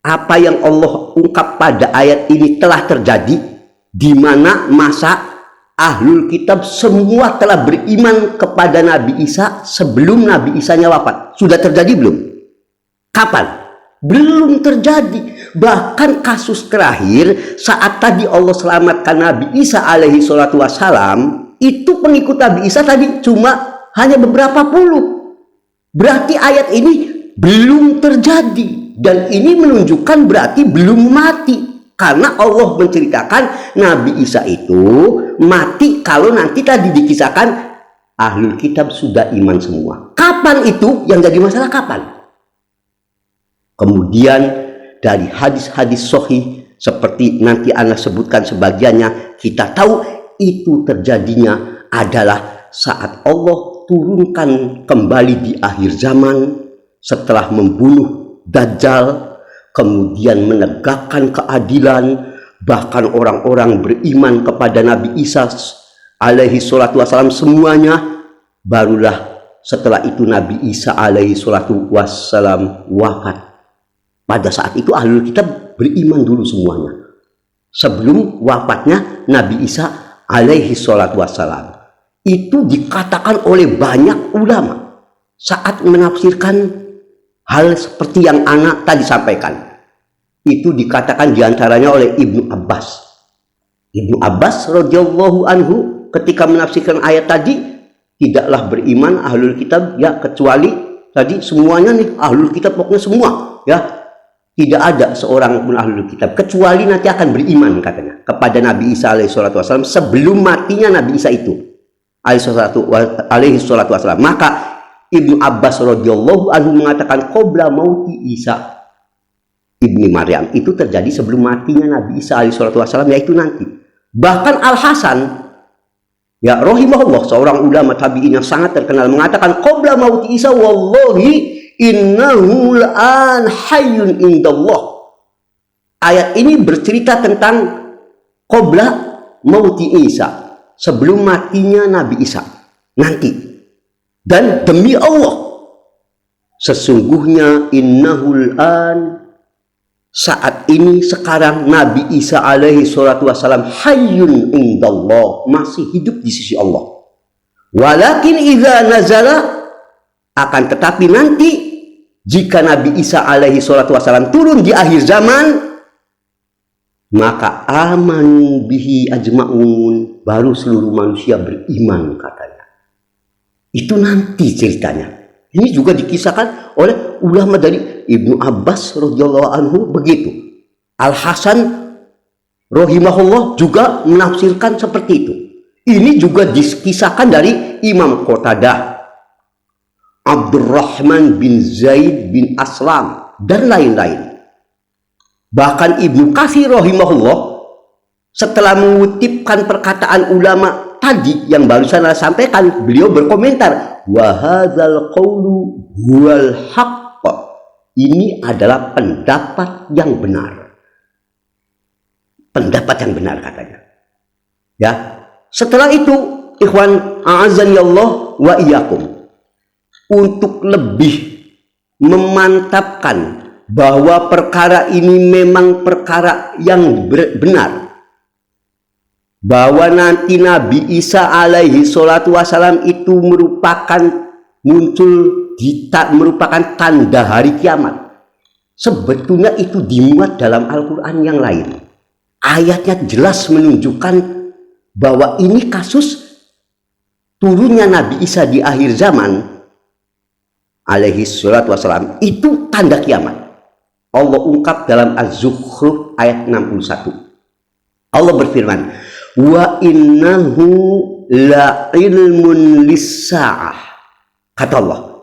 apa yang Allah ungkap pada ayat ini telah terjadi? di mana masa ahlul kitab semua telah beriman kepada Nabi Isa sebelum Nabi Isanya wafat. Sudah terjadi belum? Kapan? Belum terjadi. Bahkan kasus terakhir saat tadi Allah selamatkan Nabi Isa alaihi salatu wassalam, itu pengikut Nabi Isa tadi cuma hanya beberapa puluh. Berarti ayat ini belum terjadi, dan ini menunjukkan berarti belum mati. Karena Allah menceritakan Nabi Isa itu mati kalau nanti tadi dikisahkan ahlul kitab sudah iman semua. Kapan itu? Yang jadi masalah kapan? Kemudian dari hadis-hadis sahih seperti nanti Anda sebutkan sebagiannya, kita tahu itu terjadinya adalah saat Allah turunkan kembali di akhir zaman setelah membunuh Dajjal, kemudian menegakkan keadilan, bahkan orang-orang beriman kepada Nabi Isa alaihi salatu wassalam semuanya. Barulah setelah itu Nabi Isa alaihi salatu wassalam wafat. Pada saat itu ahlul kitab beriman dulu semuanya sebelum wafatnya Nabi Isa alaihi salatu wassalam. Itu dikatakan oleh banyak ulama saat menafsirkan hal seperti yang anak tadi sampaikan. Itu dikatakan diantaranya oleh Ibnu Abbas. Ibnu Abbas radhiyallahu anhu ketika menafsirkan ayat tadi, tidaklah beriman ahlul kitab ya kecuali tadi semuanya nih ahlul kitab, pokoknya semua ya, tidak ada seorang pun ahlul kitab kecuali nanti akan beriman katanya kepada Nabi Isa alaihi salatu wasallam sebelum matinya Nabi Isa itu alaihi salatu wasallam. Maka Ibnu Abbas radhiyallahu anhu mengatakan qabla mauti Isa ibni Maryam, itu terjadi sebelum matinya Nabi Isa alaihi salatu wasallam, yaitu nanti. Bahkan Al Hasan ya rahimahullah, seorang ulama tabi'in yang sangat terkenal, mengatakan qabla mauti Isa wallahi innahu la'an hayyun indallah. Ayat ini bercerita tentang qabla mauti Isa, sebelum matinya Nabi Isa nanti. Dan demi Allah, sesungguhnya innahul an, saat ini sekarang Nabi Isa alaihi salatu wassalam hayyun indallah, masih hidup di sisi Allah. Walakin idza nazala, akan tetapi nanti jika Nabi Isa alaihi salatu wassalam turun di akhir zaman, maka amanu bihi ajma'un, baru seluruh manusia beriman katanya. Itu nanti ceritanya. Ini juga dikisahkan oleh ulama dari Ibnu Abbas radhiyallahu anhu begitu. Al Hasan rahimahullah juga menafsirkan seperti itu. Ini juga dikisahkan dari Imam Qatadah, Abdurrahman bin Zaid bin Aslam, dan lain-lain. Bahkan Ibnu Katsir rahimahullah setelah mengutipkan perkataan ulama tadi yang barusan saya sampaikan, beliau berkomentar, wa hadzal qaulu huwal haqq, ini adalah pendapat yang benar. Pendapat yang benar katanya. Ya. Setelah itu, ikhwan a'azzani Allah wa iyyakum, untuk lebih memantapkan bahwa perkara ini memang perkara yang benar, bahwa nanti Nabi Isa alaihi salatu wassalam itu merupakan merupakan tanda hari kiamat. Sebetulnya itu dimuat dalam Al-Quran yang lain. Ayatnya jelas menunjukkan bahwa ini kasus turunnya Nabi Isa di akhir zaman alaihi salatu wassalam itu tanda kiamat. Allah ungkap dalam Az-Zukhruf ayat 61. Allah berfirman, wa innahu la ilmun lis-sa'ah. Kata Allah,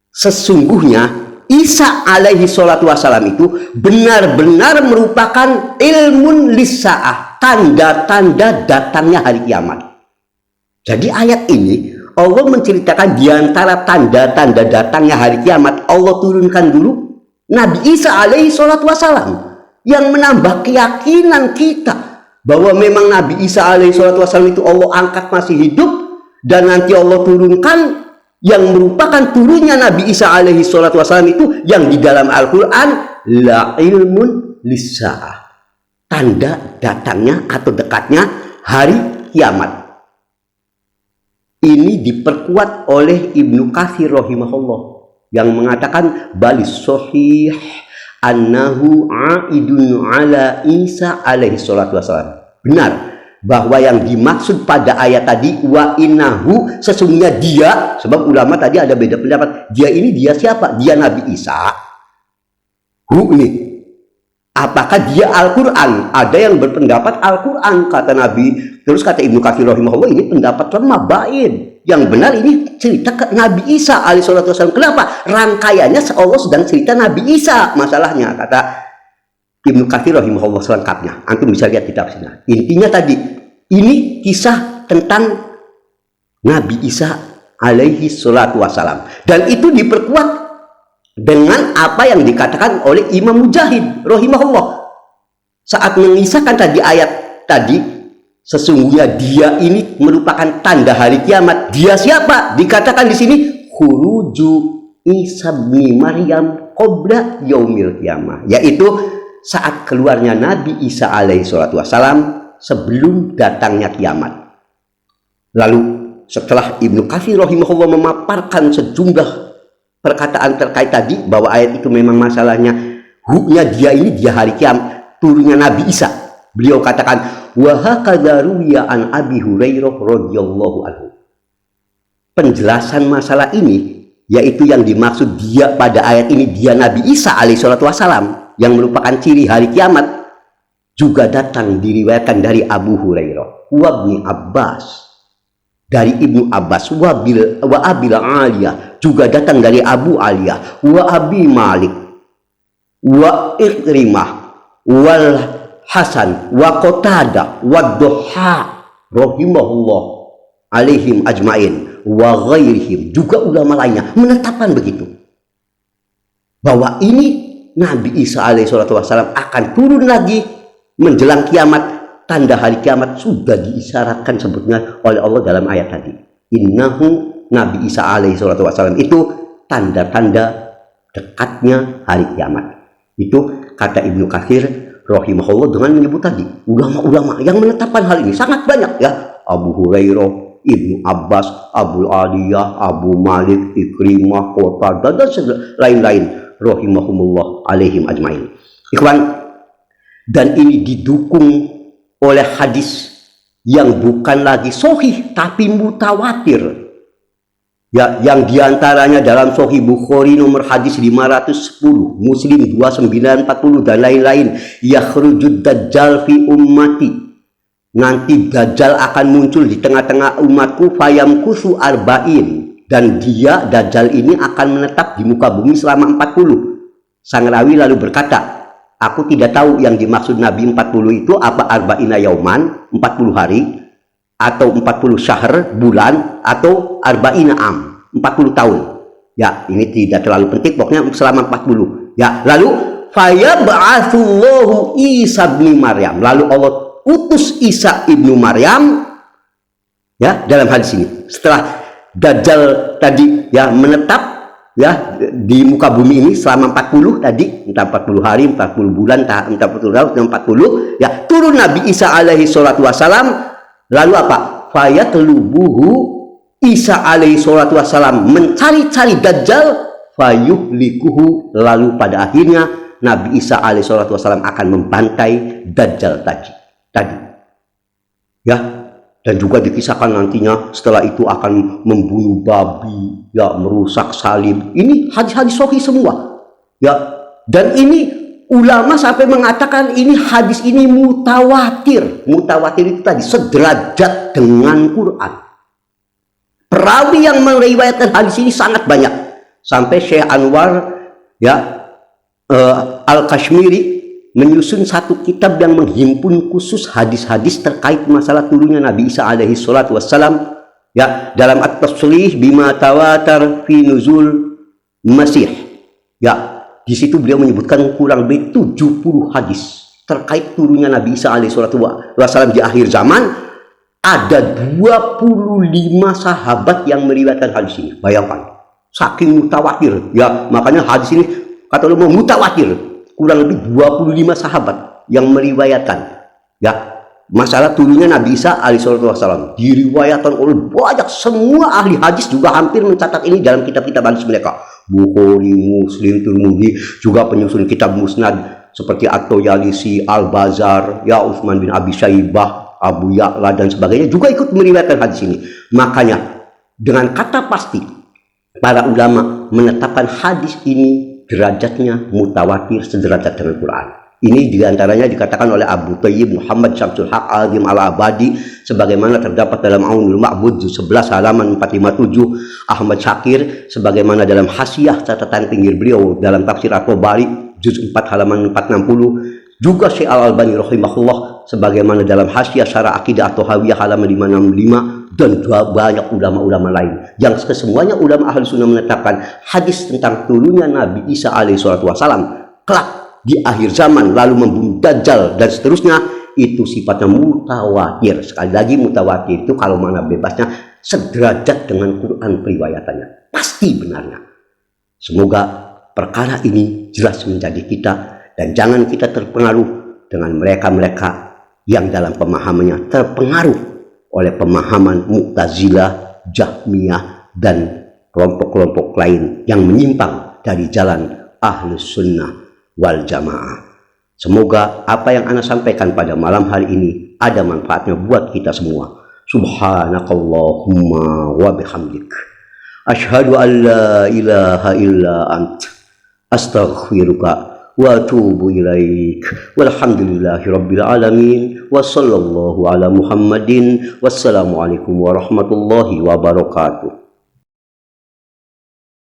sesungguhnya Isa alaihi salatu wassalam itu benar-benar merupakan ilmun lis-sa'ah, tanda-tanda datangnya hari kiamat. Jadi ayat ini Allah menceritakan di antara tanda-tanda datangnya hari kiamat, Allah turunkan dulu Nabi Isa alaihi salatu wassalam, yang menambah keyakinan kita bahwa memang Nabi Isa alaihi salatu wassalam itu Allah angkat masih hidup, dan nanti Allah turunkan yang merupakan turunnya Nabi Isa alaihi salatu wassalam itu yang di dalam Al-Quran la ilmun lis-sa'ah, tanda datangnya atau dekatnya hari kiamat. Ini diperkuat oleh Ibnu Katsir rahimahullah yang mengatakan balis sahih annahu aidun ala Isa alaihi salatu wassalam. Benar bahwa yang dimaksud pada ayat tadi wa innahu, sesungguhnya dia, sebab ulama tadi ada beda pendapat, dia ini dia siapa? Dia Nabi Isa. Ini apakah dia Al-Quran? Ada yang berpendapat Al-Quran kata Nabi. Terus kata Ibnu Katsir rahimahullah, ini pendapat lemah, bain. Yang benar ini cerita ke Nabi Isa alaihissalatu wassalam. Kenapa? Rangkaiannya Allah sedang cerita Nabi Isa. Masalahnya kata Ibnu Katsir rahimahullah selengkapnya. Antum bisa lihat di tafsirnya. Intinya tadi, ini kisah tentang Nabi Isa alaihi salatu wassalam. Dan itu diperkuat dengan apa yang dikatakan oleh Imam Mujahid rahimahullah. Saat mengisahkan tadi ayat tadi, sesungguhnya dia ini merupakan tanda hari kiamat. Dia siapa? Dikatakan di sini khuruju Isa bin Maryam qabla yaumil qiyamah, yaitu saat keluarnya Nabi Isa alaihi salatu wassalam sebelum datangnya kiamat. Lalu setelah Ibnu Katsir rahimahullah memaparkan sejumlah perkataan terkait tadi bahwa ayat itu memang masalahnya huknya dia ini dia hari kiamat, turunnya Nabi Isa, beliau katakan wa hakadza ruwiya an Abi Hurairah radhiyallahu anhu. Penjelasan masalah ini, yaitu yang dimaksud dia pada ayat ini dia Nabi Isa alaihi salatu wassalam yang merupakan ciri hari kiamat, juga datang diriwayatkan dari Abu Hurairah wa Ibnu Abbas, dari Ibnu Abbas wa Abil Aliyah, juga datang dari Abu Aliyah wa Abi Malik wa Ikrimah wal Hasan wa Qatadah wa Duha rahimahullah alaihim ajmain wa ghairihim, juga ulama lainnya menetapkan begitu bahwa ini Nabi Isa alaihi salatu wassalam akan turun lagi menjelang kiamat. Tanda hari kiamat sudah diisyaratkan sebetulnya oleh Allah dalam ayat tadi. Innahu, Nabi Isa alaihi salatu wassalam itu tanda-tanda dekatnya hari kiamat. Itu kata Ibnu Katsir rahimahullah dengan menyebut tadi ulama-ulama yang menetapkan hal ini sangat banyak ya. Abu Hurairah, Ibnu Abbas, Abu Aliyah, Abu Malik, Ikrimah, Qatadah dan lain-lain rahimahumullah alaihim ajmain. Ikhwan, dan ini didukung oleh hadis yang bukan lagi sahih tapi mutawatir ya, yang diantaranya dalam Sahih Bukhari nomor hadis 510, Muslim 2940 dan lain-lain. Yakhrujud dajjal fi ummati, nanti dajjal akan muncul di tengah-tengah umatku, fayamkusu arba'in, dan dia dajjal ini akan menetap di muka bumi selama 40. Sang rawi lalu berkata, aku tidak tahu yang dimaksud Nabi 40 itu apa, arba'ina yauman, 40 hari, atau 40 syahr, bulan, atau arba'ina am, 40 tahun. Ya, ini tidak terlalu penting, pokoknya selama 40. Ya, lalu fayab'atsullahu Isa bin Maryam, lalu Allah utus Isa ibnu Maryam ya dalam hadis ini. Setelah Dajjal tadi ya menetap ya di muka bumi ini selama 40 tadi, entah 40 hari, 40 bulan, entah 40 tahun, 40 ya, turun Nabi Isa alaihi salatu wassalam. Lalu apa? Fayatlubuhu, Isa alaihi salatu wassalam mencari-cari Dajjal, fayuhlikuhu, lalu pada akhirnya Nabi Isa alaihi salatu wassalam akan membantai Dajjal tadi ya. Dan juga dikisahkan nantinya setelah itu akan membunuh babi, ya, merusak salib. Ini hadis-hadis sahih semua, ya. Dan ini ulama sampai mengatakan ini hadis ini mutawatir. Mutawatir itu tadi sederajat dengan Quran. Perawi yang meriwayatkan hadis ini sangat banyak. Sampai Syekh Anwar, ya, Al-Kashmiri menyusun satu kitab yang menghimpun khusus hadis-hadis terkait masalah turunnya Nabi Isa alaihi salatu wassalam ya, dalam At-Taslih bima tawatar fi nuzul Masih. Ya, di situ beliau menyebutkan kurang lebih 70 hadis terkait turunnya Nabi Isa alaihi salatu wassalam di akhir zaman. Ada 25 sahabat yang meriwayatkan hadis ini. Bayangkan, saking mutawatir ya, makanya hadis ini kata ulama mutawatir. Kurang lebih 25 sahabat yang meriwayatkan, ya, masalah turunnya Nabi Isa alaihissalam diriwayatkan oleh banyak, semua ahli hadis juga hampir mencatat ini dalam kitab-kitab hadis mereka. Bukhari, Muslim, Tirmidzi, juga penyusun kitab musnad seperti At-Tayalisi, Al-Bazar, ya, Utsman bin Abi Syaibah, Abu Ya'la dan sebagainya juga ikut meriwayatkan hadis ini. Makanya dengan kata pasti para ulama menetapkan hadis ini derajatnya mutawatir sederajat dengan Quran. Ini diantaranya dikatakan oleh Abu Thayyib Muhammad Syamsul Haq Azim Al-Abadi sebagaimana terdapat dalam Aunul Ma'bud juz 11 halaman 457, Ahmad Syakir sebagaimana dalam Hasyiah catatan pinggir beliau dalam tafsir At-Tabari juz 4 halaman 460, juga Syekh Al-Albani rahimahullah sebagaimana dalam Hasyiah Syarah Aqidah At-Tahawiyah halaman 565, dan banyak ulama-ulama lain yang kesemuanya ulama ahli sunnah menetapkan hadis tentang turunnya Nabi Isa alaihissalam kelak di akhir zaman lalu membunuh Dajjal dan seterusnya itu sifatnya mutawatir. Sekali lagi mutawatir itu kalau mana bebasnya sederajat dengan Quran periwayatannya, pasti benarnya. Semoga perkara ini jelas menjadi kita dan jangan kita terpengaruh dengan mereka-mereka yang dalam pemahamannya terpengaruh oleh pemahaman Mu'tazilah, Jahmiyah dan kelompok-kelompok lain yang menyimpang dari jalan Ahlus Sunnah wal Jamaah. Semoga apa yang ana sampaikan pada malam hari ini ada manfaatnya buat kita semua. Subhanakallahumma wa bihamdik, asyhadu an la ilaha illa ant, astaghfiruka wa atubu ilaik. Walhamdulillahi rabbil alamin. Wa sallallahu ala Muhammadin. Wassalamualaikum warahmatullahi wabarakatuh.